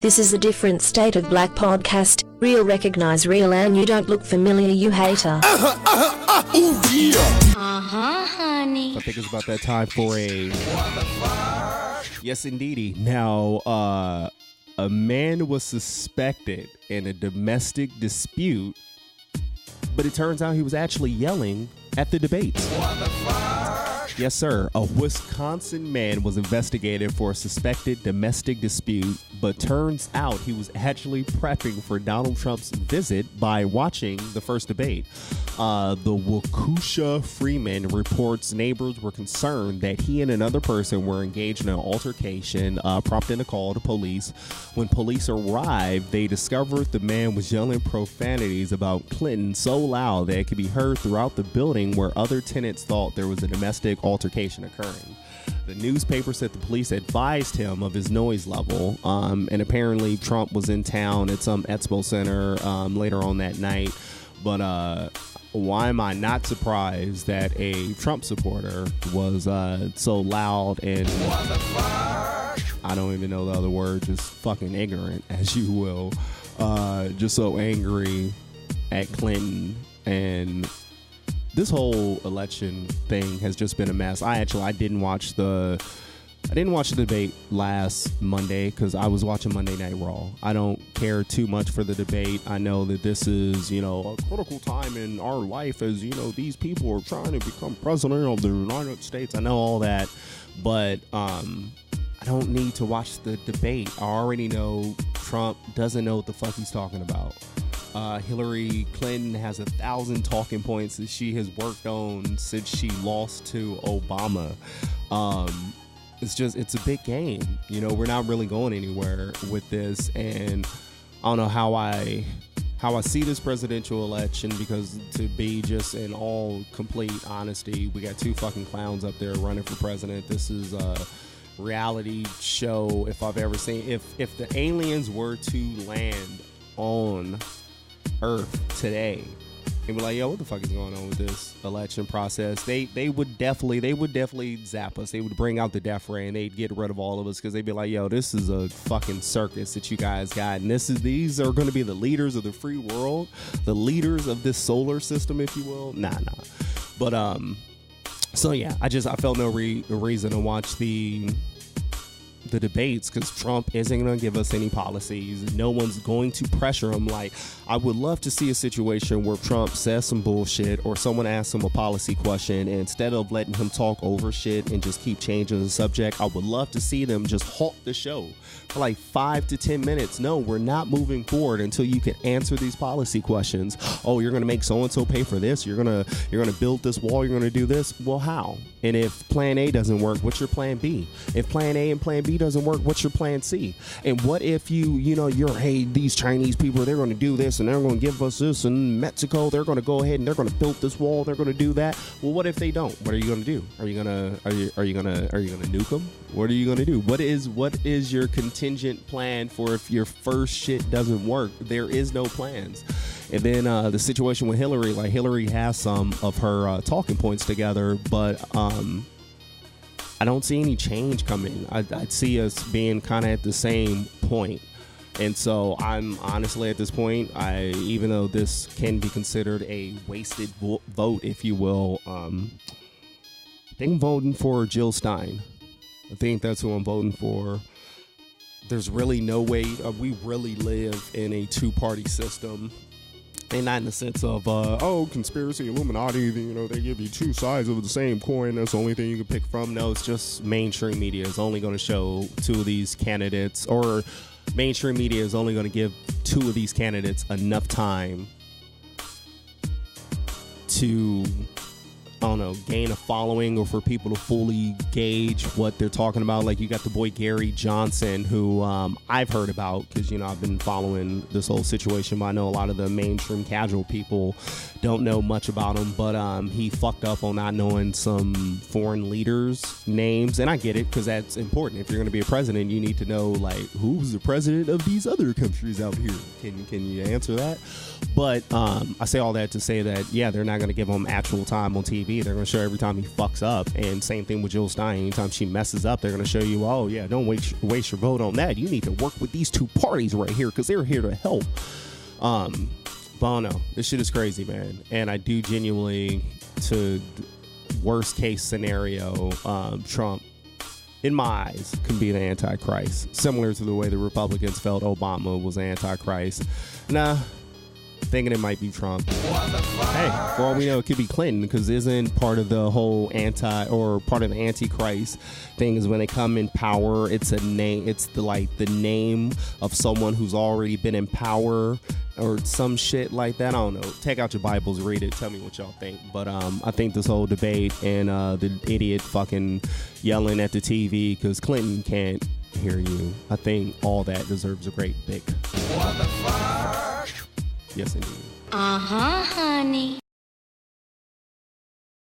This is a different state of black podcast. Real recognize real and you don't look familiar, you hater. Ooh, yeah. Honey. I think it's about that time for a yes, indeedy. Now, a man was suspected in a domestic dispute, but it turns out he was actually yelling at the debates. Yes, sir. A Wisconsin man was investigated for a suspected domestic dispute, but turns out he was actually prepping for Donald Trump's visit by watching the first debate. The Waukesha Freeman reports neighbors were concerned that he and another person were engaged in an altercation, prompting a call to police. When police arrived, they discovered the man was yelling profanities about Clinton so loud that it could be heard throughout the building, where other tenants thought there was a domestic altercation occurring. The newspaper said the police advised him of his noise level, and apparently Trump was in town at some expo center later on that night. But why am I not surprised that a Trump supporter was so loud and I don't even know the other word, just fucking ignorant, as you will, just so angry at Clinton. And this whole election thing has just been a mess. I didn't watch the debate last Monday because I was watching Monday Night Raw. I don't care too much for the debate. I know that this is, a critical time in our life as, these people are trying to become president of the United States. I know all that, but I don't need to watch the debate. I already know Trump doesn't know what the fuck he's talking about. Hillary Clinton has 1,000 talking points that she has worked on since she lost to Obama. It's a big game. We're not really going anywhere with this, and I don't know how I see this presidential election, because to be just in all complete honesty, we got two fucking clowns up there running for president. This is a reality show if I've ever seen. If the aliens were to land on Earth today and be like, yo, what the fuck is going on with this election process, they would definitely zap us. They would bring out the death ray and they'd get rid of all of us, because they'd be like, yo, this is a fucking circus that you guys got, and these are going to be the leaders of the free world, the leaders of this solar system, if you will. Nah. But so yeah, I felt no reason to watch the debates, because Trump isn't going to give us any policies. No one's going to pressure him. Like, I would love to see a situation where Trump says some bullshit or someone asks him a policy question, and instead of letting him talk over shit and just keep changing the subject, I would love to see them just halt the show for like 5 to 10 minutes. No, we're not moving forward until you can answer these policy questions. Oh, you're going to make so-and-so pay for this. You're going to build this wall. You're going to do this. Well, how? And if plan A doesn't work, what's your plan B? If plan A and plan B doesn't work, what's your plan C? And what if hey, these Chinese people, they're going to do this and they're going to give us this, and Mexico, they're going to go ahead and they're going to build this wall, they're going to do that. Well, what if they don't? What are you going to do? Are you going to nuke them? What are you going to do? What is your contingent plan for if your first shit doesn't work? There is no plans. And then the situation with Hillary, like, Hillary has some of her talking points together, but I don't see any change coming. I'd see us being kind of at the same point. And so I'm honestly at this point, even though this can be considered a wasted vote, if you will, I think I'm voting for Jill Stein. I think that's who I'm voting for. There's really no way we really live in a two-party system. And not in the sense of, conspiracy, Illuminati, they give you two sides of the same coin. That's the only thing you can pick from. No, it's just mainstream media is only going to show two of these candidates, or mainstream media is only going to give two of these candidates enough time to, I don't know, gain a following, or for people to fully gauge what they're talking about. Like, you got the boy Gary Johnson, who I've heard about because, I've been following this whole situation, but I know a lot of the mainstream casual people don't know much about him. But he fucked up on not knowing some foreign leaders' names, and I get it, because that's important. If you're going to be a president, you need to know, like, who's the president of these other countries out here. Can you answer that? But I say all that to say that, yeah, they're not going to give him actual time on TV. TV. They're going to show every time he fucks up. And same thing with Jill Stein. Anytime she messes up, they're going to show you, oh, yeah, don't waste your vote on that. You need to work with these two parties right here because they're here to help. But I don't know. This shit is crazy, man. And I do genuinely, to worst case scenario, Trump, in my eyes, can be the Antichrist. Similar to the way the Republicans felt Obama was Antichrist. Nah, thinking it might be Trump. Hey, for all we know, it could be Clinton, because isn't part of the whole part of the Antichrist thing is when they come in power, it's a name, it's the name of someone who's already been in power or some shit like that. I don't know. Take out your Bibles, read it, tell me what y'all think. But I think this whole debate and the idiot fucking yelling at the TV because Clinton can't hear you, I think all that deserves a great big. What the fuck? Yes, indeed. Honey.